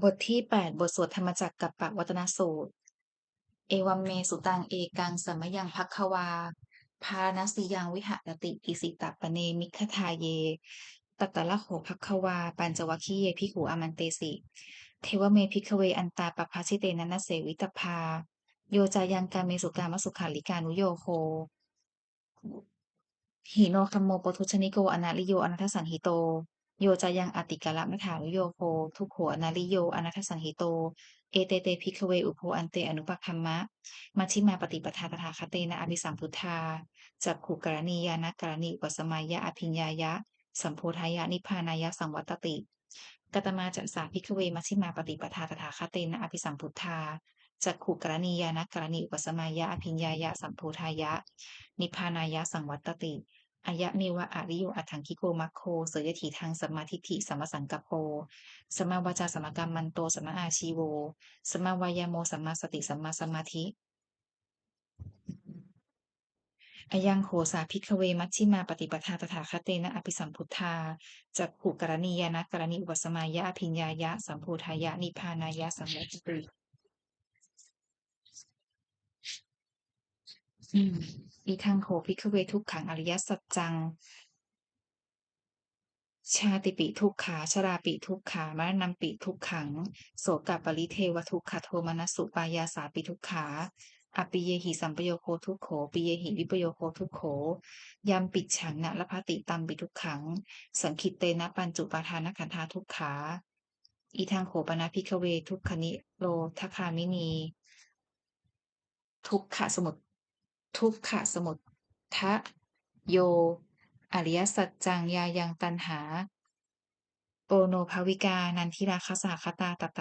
บทที่8บทสวดธรรมจักรกัปปวัตนสูตรเอวัมเมสุตังเอกังสัมมยังภัคควาภารณสียังวิหารติอิสิตปเนมิคขทาเยตัตตะละโหภัคควาปัญจวัคคีเยภิกขุอามันเตสิเทวเมภิกขเวอันตาปภาชิเตนะนะเสวิตพาโยจายังกาเมสุกามสุขาลิกานุโยโค หิโนคัมโมปทุชนิโกอนาลิโยอนัตถสันหิโตโยจายังอติกาละมัฏฐานุโยโคทุกโขอนาลิโยอนัตถสันหิโตเอเตเตภิกขเวอุโภอันเตอนุปคัมมะมัชฌิมาปฏิปทาตถาคเตนะอภิสัมพุทธาจักขุกรณียานะกรณีอุปสมัยยะอภิญญายะสัมโพธายะนิพพานายะสังวัตติกัตมาจัสสาภิกขเวมัชฌิมาปฏิปทาตถาคเตนะอภิสัมพุทธาจักขุกรณียานะกรณีอุปสมัยยะอภิญญายะสัมโพธายะนิพพานายะสังวัตติ อายะเมวะอาริโยอัฏฐังคิโกมัคโคเสยถีทางสัมมาทิฏฐิสัมมาสังกัปโปสัมมาวาจาสัมมากรรมันโตสัมมาอาชีโวสัมมาวายาโมสัมมาสติสัมมาสมาธิอายังโหสาภิกขเวมัชฌิมาปฏิปทาตถาคเตนะอภิสัมพุทธาจักขุกรณียานะกรณีอุปสมัยยะอภิญญายะสัมโพธายะนิพพานายะสังวัตติอีทังโหภิกขเวทุกขังอริยสัจจัง ชาติปิทุกขาชราปิทุกขามรณะปิทุกขังโสกปริเทวทุกขโทมนัสสุปายาสาปิทุกขาอปิเยหิสัมปโยโคทุกโขปิเยหิวิปโยโคทุกโขยัมปิจฉังนะละภติตัมปิทุกขังสังคิตเตนะปัญจุปาทานขันธาทุกขาอีทางโขปนาภิกขเวทุกขนิโรทคามินีทุกขสมุททุกขสมุททะโยอริยสัจจังยายังตันหา โปโนภาวิกานันทิราคสาคตาตัต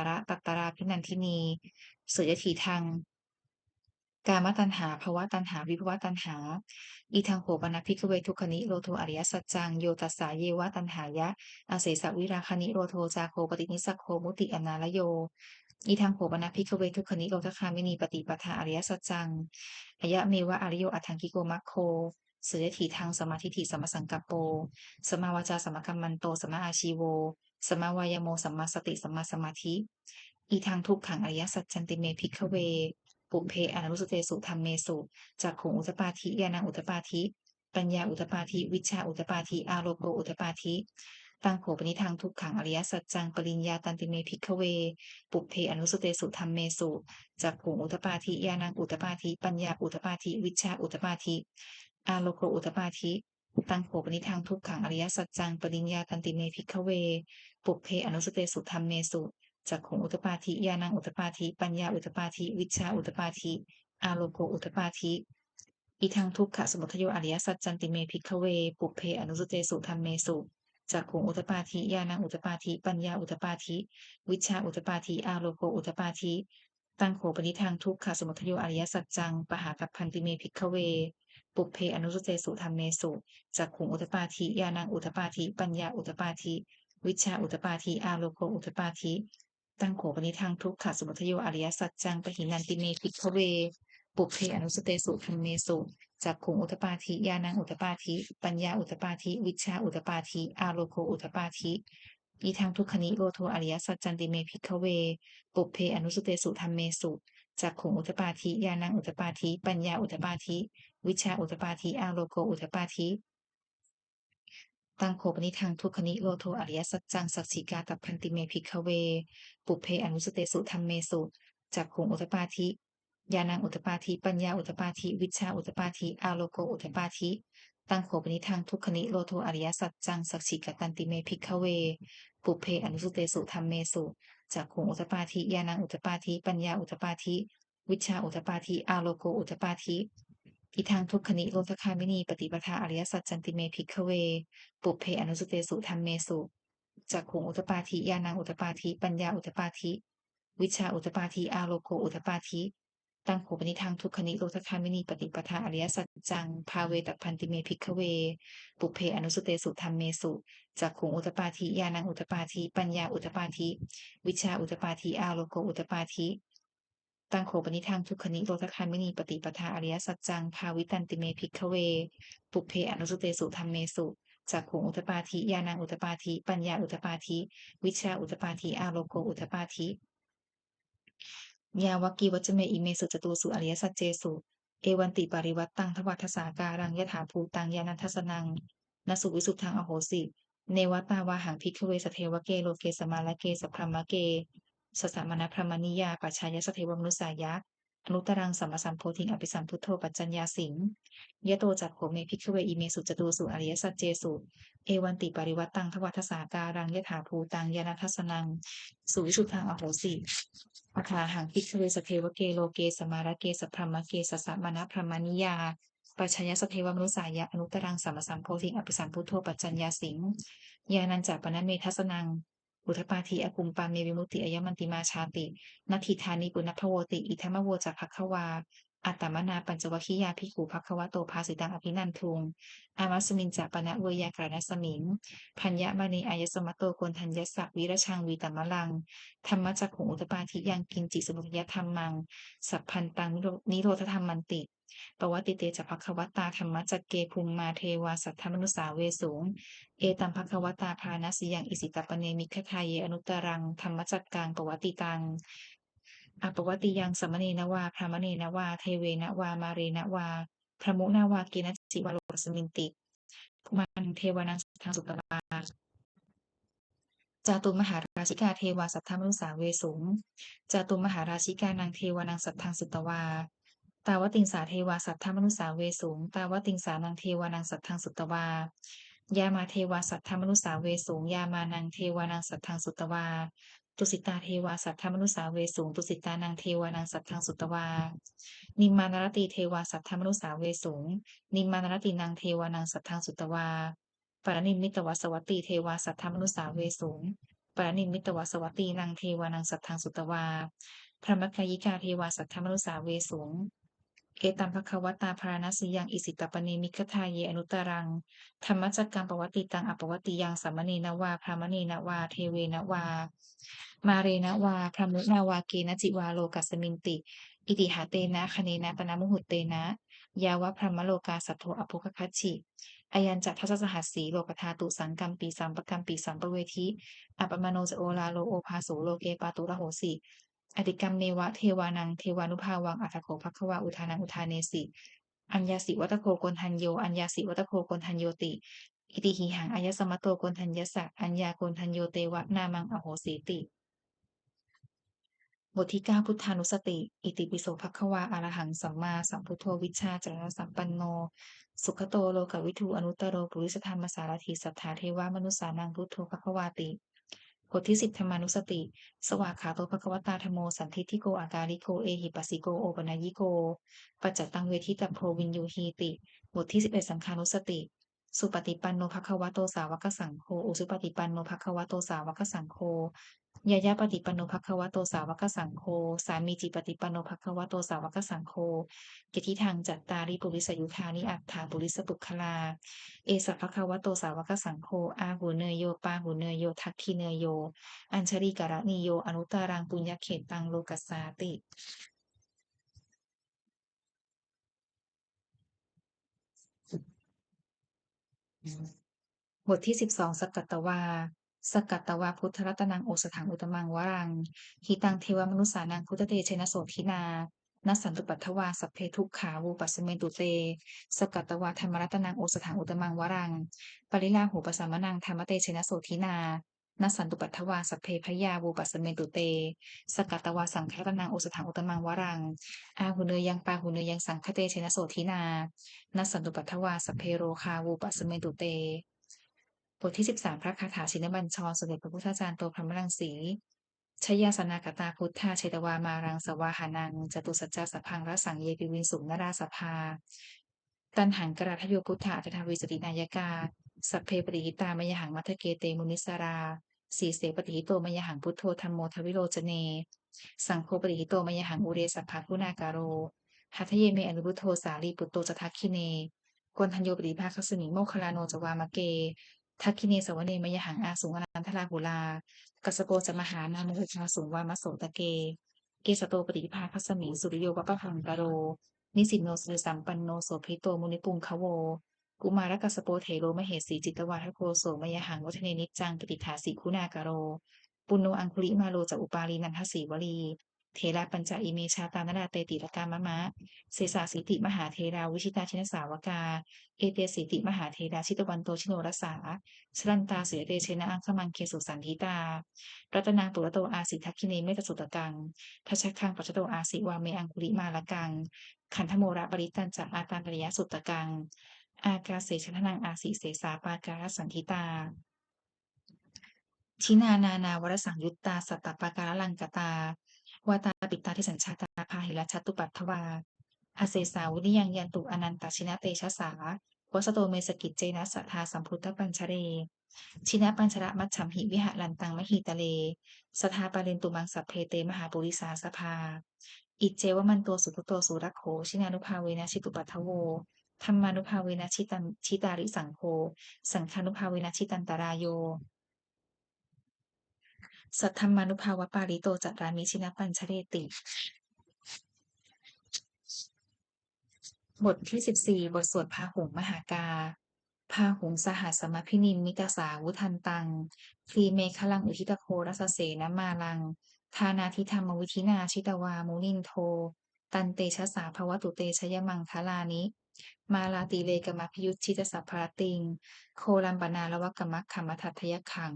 ตราพินันทินีเสยถีทังกามตัณหาภวตัณหาวิภวตัณหาอีทังโหปนภิกขเวทุกขนิโรโทอริยสัจจังโยตัสสาเยวะตัณหายะอาเสสะวิราคณิโรโทจาโคปฏินิสักโคมุติอนาลโยอีทังโหปนภิกขเวทุกขนิโรทคามินีปฏิปทาอริยสัจจังอายะเมวะอริโยอัฏฐังกิโกมัคโคเสยถีทางสมาธิฐิสัมมสังกัปโปสมาวาจาสัมมกัมมันโตสมมาอาชีโว สัมมาวายโมสัมมาสติสัมมาสมาธิอีทางทุกขังอริยสัจจันติเมภิกขเวปุเพอนุสเตสุธรรมเมสุจักขุงอุตปาทิญาณังอุตปาทิปัญญาอุตปาทิวิชชาอุตปาทิอาโลโกอุตปาทิตังโขปนิทางทุกขังอริยสัจจังปริญญาตันติเมภิกขเวปุเพอนุสเตสุธรรมเมสุจักขุงอุตปาทิญาณังอุตปาทิปัญญาอุตปาทิวิชชาอุตปาทิอาโลโกอุตปาทิตังโขปนิทางทุกขังอริยสัจจังปริญญาตันติเมภิกขเว ปุพเพอนุสเตสุธรรมเมสุจักขุงอุตปาทิญาณังอุตปาทิปัญญาอุตปาทิวิชชาอุตปาทิอาโลโกอุตปาทิอีทังทุกขะสมุทัยโยอริยสัจจันติเมภิกขเวปุพเพอนุสเตสุธรรมเมสุจักขุงอุตปาทิญาณังอุตปาทิปัญญาอุตปาทิวิชชาอุตปาทิอาโลโกอุตปาทิตังโขปนิทังทุกขะสมุทัยโยอริยสัจจังปหากัปพันติเมภิกขเวปุพเพอนุสเตสุธรรมเมสุจักขุงอุตปาทิญาณังอุตปาทิปัญญาอุตปาทิวิชชาอุตปาทิอาโลโกอุตปาทิตังโขปนิทังทุกขะสมุทัยโยอริยสัจจังปหินันติเมภิกขเวปุพเพอนุสเตสุธรรมเมสุจักขุงอุตปาทิญาณังอุตปาทิปัญญาอุตปาทิวิชชาอุตปาทิอาโลโกอุตปาทิอีทางทุกขนิโรโทอริยสัจจันติเมภิกขเวปุพเพอนุสเตสุธรรมเมสุจักขุงอุตปาทิญาณังอุตปาทิปัญญาอุตปาทิวิชชาอุตปาทิอาโลโกอุตปาทิ ตังโขปนิทังทุกขนิโรโทอริยสัจจังสัจฉิกาตัพพันติเมภิกขเวปุเพอนุสเตสุธรรมเมสุจักขุงอุตปาทิญาณังอุตปาทิปัญญาอุตปาทิวิชชาอุตปาทิอาโลโกอุตปาทิตังโขปนิทังทุกขนิโรโทอริยสัจจังสัจฉิกตันติเมภิกขเวปุเพอนุสเตสุธรรมเมสุจักขุงอุตปาทิญาณังอุตปาทิปัญญาอุตปาทิวิชชาอุตปาทิอาโลโกอุตปาทิอิทังทุกขนิโรธคามินีปฏิปทาอริยสัจจันติเมภิกขเว ปุพเพอนุสเตสุธรรมเมสุจักขุงอุตปาทิญาณังอุตปาทิปัญญาอุตปาทิวิชาอุตปาทิอาโลโกอุตปาทิตังโขปนิทังทุกขนิโรธคามินีปฏิปทาอริยสัจจังภาเวตพันติเมภิกขเวปุพเพอนุสเตสุธรรมเมสุจักขุงอุตปาทิญาณังอุตปาทิปัญญาอุตปาทิวิชาอุตปาทิอาโลโกอุตปาทิตังโขปนิทังทุกขนิโรธคามินีปฏิปทาอริยสัจจังภาวิตันติเมภิกขเวปุพเพอนุสเตสุธรรมเมสุ จักขุงอุทปาธิญาณังอุทปาธิปัญญาอุทปาธิวิชชาอุทปาธิอาโลโกอุทปาธิยาวกีวัจเมอิเมสุจตุสุอริยสัจเจสุเอวันติปริวัตตังทวัฏสาการังยถาภูตังญาณทัสสนังนสุวิสุทธังอโหสิเนวตาวาหังภิกขเวสเทวเกโลเกสมาลเกสัพพมะเกสสะมณพรหมนิยาปัจฉายสเทวมนุสายะอนุตรังสัมมาสัมโพธิงอภิสัมพุทโธปัจจัญญาสิงยะโตจักโขเมภิกขเวอิเมสุจตุสุอริยสัจเจสุเอวันติปริวัตตังทวัฏสาการังยถาภูตังญาณทัสสนังสุวิสุทธังอโหสิอัฏฐาหังภิกขเวสเทวเกโลเกสมาลเกสัพพมะเกสสะมณพรหมนิยาปัจฉายสเทวมนุสายะอนุตรังสัมมาสัมโพธิงอภิสัมพุทโธปัจจัญญาสิงญาณัญจปนเมทัสสนังอุทปาทีอกุมปาเมวิมุตติอายมันติมาชาตินัตถิธานิปุณพโวติอิทัมโวจะภัคควาอัตตมนาปัญจวัคคียาภิกขุภัควโตภาสิตังอภินันทุงอามัสมินจะปนะเวยากรณสมิงพัญญมณีอายสมโตโกนทัญญสักวิรชังวีตมะลังธรรมจักขุงอุตปาทิยังกินจิสมุทยธรรมังสัพพันตังนิโรธธรรมมันติปวัติเตจะภัควตาธรรมจักเกภูมิมาเทวาสัทธมนุสาเวสูงเอตัมภควตาภาณสิยังอิสิตปเนมิคทายเยอนุตรังธรรมจักกังปวัติตังอปวัติยังสมเนนวาพระมเนนวาเทเวนวามาเรนวาพระมุนาวาเกณจิวาโลสมินติภูมันเทวานังทางสุตตาจาตุมหาราชิกาเทวาสัทธมนุสาเวสุงจาตุมหาราชิกานังเทวานังสัทธังสุตวาตาวติงสาเทวาสัทธมนุสาเวสุงตาวติงสานังเทวานังสัทธังสุตวายามาเทวาสัทธมนุสาเวสุงยามานังเทวานังสัทธังสุตวาตุสิตาเทวาสัทธมนุสาเวสุงตุสิตานังเทวานังสัทธังสุตวานิมมานรติเทวาสัทธมนุสาเวสุงนิมมานรตินังเทวานังสัทธังสุตวาปรนิมมิตวสวัตติเทวาสัทธมนุสาเวสุงปรนิมมิตวสวัตตินังเทวานังสัทธังสุตวาพระมัคคยิกาเทวาสัทธมนุสาเวสุงเอตัมภควตาภารณสียังอิสิตปเนมิคทายเยอนุตรังธรรมจักกังปวัตติตังอปวัตติยังสัมมเนนวาพระมเนนวาเทเวนวามาเรนวาพระมุนาวาเกณจิวาโลกัสมินติอิติหาเตนะคเนนะปนามุหุตเตนะยาวะพระมโลกาสัทโธอภุคคัจฉิอายัญจัทัสสหัสสีโลกธาตุสังกัมปีสัมปกัมปีสัมปเวทีอัปปมโนจโอลาโลโอภาโสโลเกปาตุระโหสิอติกรรมเนวะเทวานังเทวานุภาวังอัตถโขภควาอุทานังอุทาเนสิอัญญาสิวัตโคโกนทันโยอัญญาสิวัตโคโกนทันโยติอิติหิหังอายสมะโตโกนทัญญสักอัญญาโกนทันโยเตวะนามังอโหสีติบทที่9พุทธานุสติอิติปิโสภควาอรหังสัมมาสัมพุทโธวิชชาจรณะสัมปันโนสุขโตโลกวิทูอนุตตโรปุริสธรรมสารถีสัทธาเทวามนุสสานังพุทโธภควาติบทที่10ธรรมานุสติสวากขาโตภควตาธโมสันทิฏฐิโกอาการิโกเอหิปัสสิโกโอปนัญญิโกปัจจตังเวทิตัพโพวินยูหีติบทที่11สังฆานุสติสุปฏิปันโนภควโตสาวกสังโฆอุสุปฏิปันโนภควโตสาวกสังโฆยายาปฏิปันโนภควโตสาวกสังโฆสามีจิปฏิปันโนภควโตสาวกสังโฆกิทิทางจัตตาริปุริสยุคานิอัฏฐาปุริสปุคคลาเอสัพพควโตสาวกสังโฆอาหูเนยโยปาหูเนยโยทักขิเนยโยอัญชริกะระนิโยอนุตตรังปุญญเขตังโลกัสสาติบทที่12สกกัตตวาสกกัตตวาพุทธรัตนังโอสถังอุตมังวรังหิตังเทวมนุสสานังพุทธเตชนะโสทินานัสสันตุปัฏฐวาสัพเพทุกขาวูปัสสเมตุเตสกกัตตวาธรรมรัตนังโอสถังอุตมังวรังปริลาหูปสัมมนังธรรมเตชนะโสทินานัสสันตุปัฏฐวาสัพเพพยาวูปัสสเมตุเตสกกัตตวาสังฆรัตนังโอสถังอุตมังวรังอาหุเนยยังปาหุเนยยังสังฆเตชนะโสทินานัสสันตุปัฏฐวาสัพเพโรคาวูปัสสเมตุเต บทที่13พระคาถาชินบัญชรสมเด็จพระพุทธจารย์โตพรหมรังสีชยาสนากตาพุทธาเชตวามารังสวาหานังจตุสัจจสัพพังรสังเยปิวินสุงนราสภาตันหังกราทโยพุทธาตถาวิสตินายกาสัพเพปฏิหิตามยหังมัทเกเตมุนิสราสีเสปฏิหิโตมยหังพุทโธธรรมโมทวิโรจเนสังโฆปฏิหิโตมยหังอุเรสัพพะคุณากาโรหัทเยเมอนุพุทโธสาลีปุตโตจทักขิเนกวนทัญโยปฏิภาคสมิโมคคลาโนจวามะเก ทักขิเนสวเนมยหังอาสุงอนันทราหุลากัสโปจะมหานามุขชาสุงวามโสตะเกเกสโตปฏิภาคัสมิงสุริโยวัปพังกโรนิสิตโนสุสัมปันโนโสภิโตมุนิปุงคะโว กุมารกัสสโปเถโรมเหสีจิตวาทโกโสมยหังวัฒเนนิจจังปฏิฐาสีคุณากโรปุณโนอังคุลิมาโลจะอุปาลีนันทสีวลีเทระปัญจอิเมชาตานราเตติลกามะมะเสสาสิติมหาเทราวิชิตาชินสาวกาเอเตสิติมหาเทราชิตวันโตชิโนรสาสรันตาเสเตเชนะอังคมังเคสุสันทิตารัตนางปุระโตอาสิทักขิเนเมตสุตกังทัชคังปัจจโตอาสิวาเมอังคุลิมาลกังขันธโมระปริตันจะอาตานปริยสุตกังอากาเสชนะนังอาสิเสสาปาการสันทิตาชินานานาวรสังยุตตาสัตตปาการลังกตาวาตาปิตาทิสัญชาตาพาหิรัชตุปัตถวาอาเสสาวุนิยังยันตุอนันตชินะเตชะสาวสโตเมสกิจเจนะสัทธาสัมพุทธปัญชเรชินะปัญชระมัจฉัมหิวิหะลันตังมหิตะเลสทาปาเรนตุมังสัพเพเตมหาปุริสาสภาอิจเจวมันโตสุขโตสุรักโขชินานุภาเวนะชิตุปัทถโวธรรมานุภาเวนะชิตาริสังโฆสังฆานุภาเวนะชิตันตรายโยสัทธรรมานุภาวะปาริโตจัตรามิชินะปัญชเรติบทที่14บทสวดพาหุงมหากาพาหุงสหัสมพินิมมิตสาวุทันตังคลีเมฆลังอุทิตโครัสเสนมาลังทานาทิธรรมวิธินาชิตวามุนินโทตันเตชะสาภวตุเตชยมังคลานิมาลาติเลกมพิยุตชิตสัพพรติงโคลัมปนาละวะกมัคขมทัตยขัง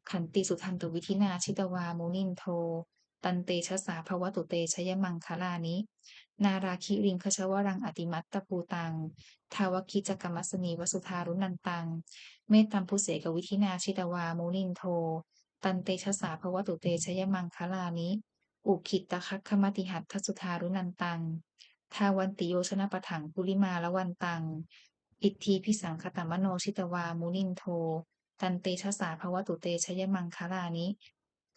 ขันติสุทันตุวิธินาชิตวามุนินโทตันเตชะสาภวตุเตชยมังคลานินาราคิริงคชวรังอติมัตตภูตังทาวคิจกรรมสนีวสุธารุนันตังเมตตัมพุเสกวิธินาชิตวามุนินโทตันเตชะสาภวตุเตชยมังคลานิอุคิตตคัคคมติหัตถสุธารุนันตังทาวันติโยชนะปะถังกุลิมาละวันตังอิทธิพิสังคตมโนชิตวามุนินโทตันเตชะสาภวตุเตชยมังคลานิ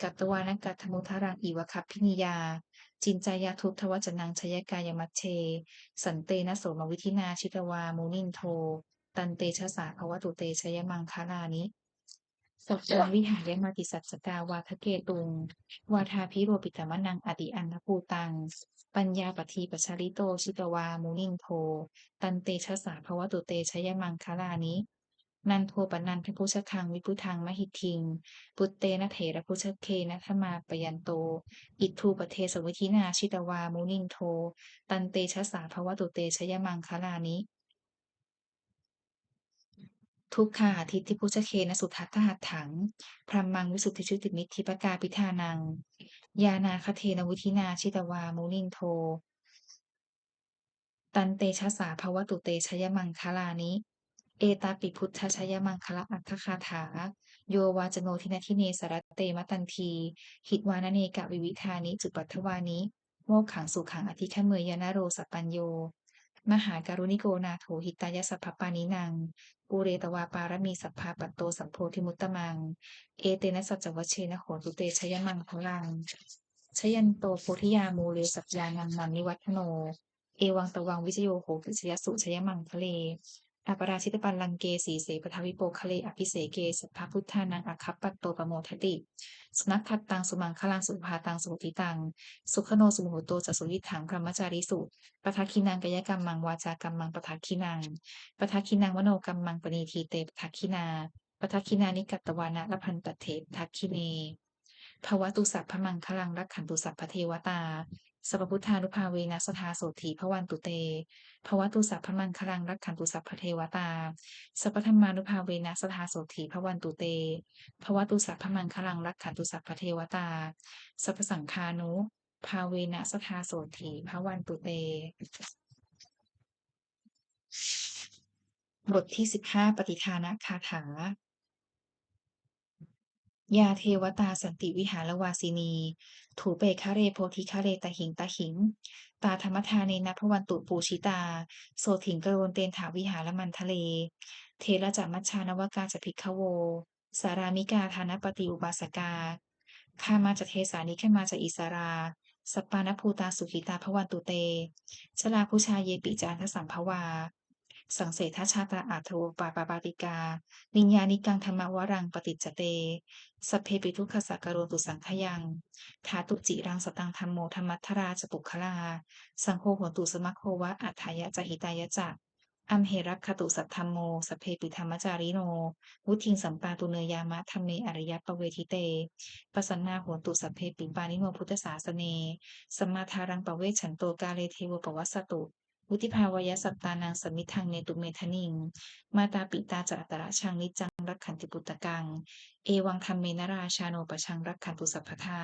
กัตตวานกัตถมุทารังอีวคัพพินิยาจินจายาทุทวจนังชยกายมัชเชสันเตนะโสมวิธินาชิตวามุนินโทตันเตชะสาภวตุเตชยมังคลานิสัจจวิหารยมาติสัจจกาวาทะเกตุงวาทาพิโรปิตมนังอติอันทภูตังปัญญาปทีปชาริโตชิตวามุนินโทตันเตชะสาภวตุเตชยมังคลานินันโทปนันทพุชคังวิพุทังมหิทิงปุตเตนะเถระพุชเคนะธมาปยันโตอิทูปเทสวิธินาชิตวามุนินโทตันเตชะสาภวตุเตชยมังคลานิทุกขาทิฏฐิพุชเคนะสุทัตถหัตถังพรัมมังวิสุทธิชุติมิทธิปกาปิธานังยานาคเทนวิธินาชิตวามุนินโทตันเตชะสาภวตุเตชยมังคลานิเอตาปิพุทธชยมังคละอัตถคาถาโยวาจโนทินาทิเนสรตเตมตันทีหิตวานเนกะวิวิธานิจุปัทถวานิโมกขังสุขังอธิฆเมยนาโรสัปปัญโยมหาการุณิโกนาโถหิตายสัพพปานินังปูเรตวาปารมีสัพพาปัตโตสัพโพธิมุตตมังเอเตนะสัจจวัชเชนะโหตุเตชยมังคลังชยันโตโพธิยามูเลสัจญานังนันนิวัฒโนเอวังตวังวิจโยโหตุชยสุชยมังคะเลอปราชิตปันลังเกสีเสปทวิโปคะเลอภิเสเกสัพพพุทธานังอคัปปัตโตปโมทติสุนัขทัตตังสุมังคลังสุภาตังสุติตังสุขโนสุโหโตจัสุวิถังพรหมจาริสุปทักขินังกายกรรมังวาจากรรมังปทักขินังปทักขินังมโนกรรมังปณีทีเตปทักขินาปทักขินานิกัตตวานะละพันตเถปทักขิเนภวตุสัพพมังคลังรักขันตุสัพพเทวตาสัพพุทธานุภาเวนัสทาโสถีพวันตุเตภวตุสัพพมังคลังรักขันตุสัพพเทวตาสัพพธรรมานุภาเวนัสทาโสถีพวันตุเตภวตุสัพพมังคลังรักขันตุสัพพเทวตาสัพพสังฆานุภาเวนัสทาโสถีพวันตุเตบทที่15ปฏิทานคาถายาเทวตาสันติวิหารวาสินีถูเปคะเรโพธิคะเรตหิงตะหิงตาธรรมทาเนนะพวันตุปูชิตาโสถิงกระวนเตนถาวิหารมันทะเลเทระจัมัชชานวกาจะพิกขโวสารามิกาธานปฏิอุบาสกาข้ามาจะเทสานิขึ้นมาจากอิสราสปปานภูตาสุขิตาพวันตุเตชลาผู้ชาเยปิจานทสัมภวาสังเสทชาตาอาโทปาปาปาติกาวิญญาณิกังธรรมวรังปฏิจจเตสัพเพปิทุกขสักกโรตุสังขยังทาตุจิรังสตังธรรมโมธรรมัทธราจปุคลาสังโฆโหตุสมัคโควะอัฏฐายะจหิตายะจะ อัมเหรักขตุสัทธัมโมสัพเพปิธัมมจาริโนวุทิงสัมปาตุเนยามะธัมเมอริยปเวทิเตปสันนาโหตุสัพเพปิปานิโนพุทธศาสเนสัมมาทารังปเวชฉันโตกาเลเทวปวัสสตุวุติภาวายสัตตานังสมิทังเนตุเมทนิงมาตาปิตาจอัตตระชังนิจังรักขันติปุตตะกังเอวังธัมเมนราชาโนปชังรักขันตุสัพพทา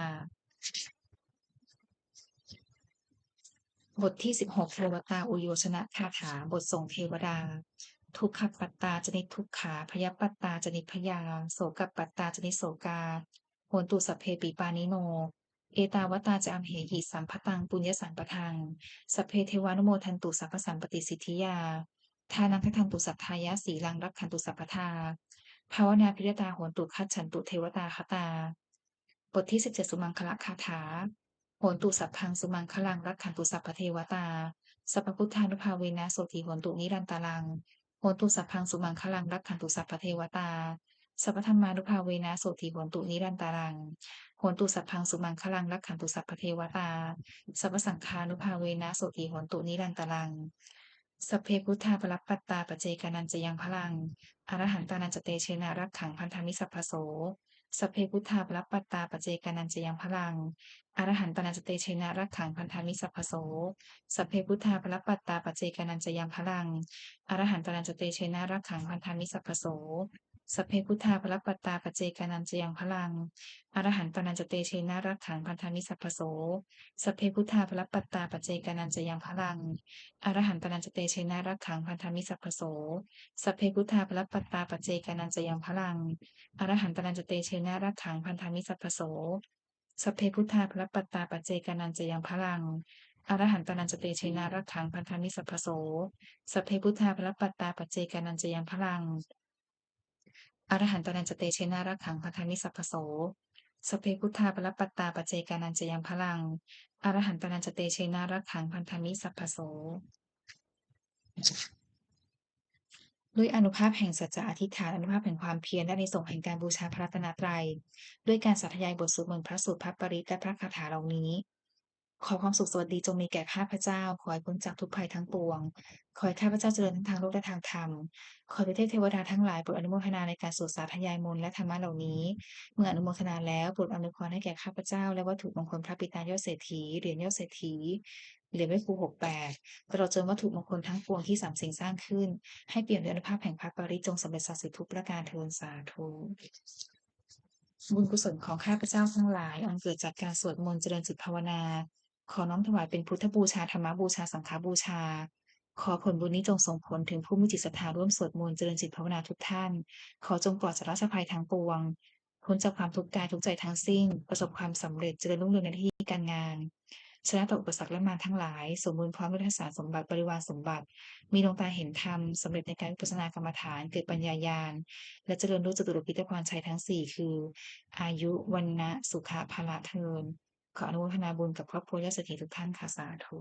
บทที่16เทวตาอุโยชนะคาถาบทส่งเทวดาทุกขปัตตาจนิทุกขาพยปัตตาจนิพยาโสกปัตตาจนิโสกาโหนตุสัพเพปิปานิโนเอตาวตาจะอัมเหหิสัมภตังปุญญสัมปทังสัพเพเทวานุโมทันตุสัพพสัมปติสิทธิยาทานังคทันตุสัทธายะสีลังรักขันตุสัพพทาภาวนาพิรตาโหนตุคัจฉันตุเทวตาคตาบทที่17สุมังคละคาถา โหนตุสัพพังสุมังคลังรักขันตุสัพพเทวตาสัพพพุทธานุภาเวนะโสติโหนตุนิรันตารังโหนตุสัพพังสุมังคลังรักขันตุสัพพเทวตาสัพพธรรมานุภาเวนะโสติโหนตุนิรันตารังโหนตุสัพพังสุมังคลังรักขันตุสัพพเทวตาสัพพสังฆานุภาเวนะโสติโหนตุนิรันตารังสัพเพพุทธาปรัปปัตตาปเจกานันจะยังพลังอรหันตานันจะเตเชนะรักขังพันธมิสัพพโสสัพเพพุทธาปรัปปัตตาปเจกานันจะยังพลัง อรหันตนาจเตเชนะรักขังพันธามิสัพพโสสัพเพพุทธาภลปัตตาปเจกานันจะยังพลังอรหันตนาจเตเชนะรักขังพันธามิสัพพโสสัพเพพุทธาภลปัตตาปเจกานันจะยังพลังอรหันตนาจเตเชนะรักขังพันธามิสัพพโสสัพเพพุทธาภลปัตตาปเจกานันจะยังพลังอรหันตนาจเตเชนะรักขังพันธามิสัพพโสสัพเพพุทธาภลปัตตาปเจกานันจะยังพลังอรหันตนาจเตเชนะรักขังพันธามิสัพพโส สัพเพพุทธาภลปัตตาปัจเจกานันจะยังพลังอรหันตานันจะเตเชนารักขังพันธามิสัพพโสสัพเพพุทธาภลปัตตาปัจเจกานันจะยังพลังอรหันตานันจะเตเชนารักขังพันธามิสัพพโสสัพเพพุทธาภลปัตตาปัจเจกานันจะยังพลังอรหันตานันจะเตเชนารักขังพันธามิสัพพโส ด้วยอานุภาพแห่งสัจจะอธิษฐานอานุภาพแห่งความเพียรและอานิสงส์แห่งการบูชาพระรัตนตรัยด้วยการสาธยายบทสวดมนต์พระสูตรพระปริตรและพระคาถาเหล่านี้ขอความสุขสวัสดีจงมีแก่ข้าพเจ้าขอให้พ้นจากทุกภัยทั้งปวงขอให้ข้าพเจ้าเจริญทั้งทางโลกและทางธรรมขอพระเทวดาทั้งหลายโปรดอนุโมทนาในการสวดสาธยายมนต์และธรรมะเหล่านี้เมื่ออนุโมทนาแล้วโปรดอำนวยพรให้แก่ข้าพเจ้าและวัตถุมงคลพระปิตายอดเศรษฐีเหรียญยอดเศรษฐีเหรียญไหว้ครู68ตลอดจนวัตถุมงคลทั้งปวงที่สามสิ่งสร้างขึ้น ให้เปี่ยมด้วยอนุภาพแห่งพระปริตรจงสำเร็จศักดิ์สิทธิ์ทุกประการเทอญสาธุบุญกุศลของข้าพเจ้าทั้งหลายอันเกิดจากการสวดมนต์เจริญจิตภาวนาขอน้อมถวายเป็นพุทธบูชาธรรมบูชาสังฆบูชาขอผลบุญนี้จงส่งผลถึงผู้มีจิตศรัทธาร่วมสวดมนต์เจริญจิตภาวนาทุกท่านขอจงปลอดจากราชภัยทั้งปวงพ้นจากความทุกข์กายทุกข์ใจทั้งสิ้นประสบความสำเร็จเจริญรุ่งเรืองในหน้าที่การงานชนะต่ออุปสรรคและมารทั้งหลายสมบูรณ์พร้อมด้วยทสารสมบัติบริวารสมบัติ มีดวงตาเห็นธรรมสำเร็จในการวิปัสสนากรรมฐานเกิดปัญญาญาณและเจริญรู้จตุรพิธพรชัยทั้งสี่คืออายุวันนะสุขะพละเทินขออนุโมทนาบุญกับครอบครัวญาติเศรษฐีทุกท่านค่ะสาธุ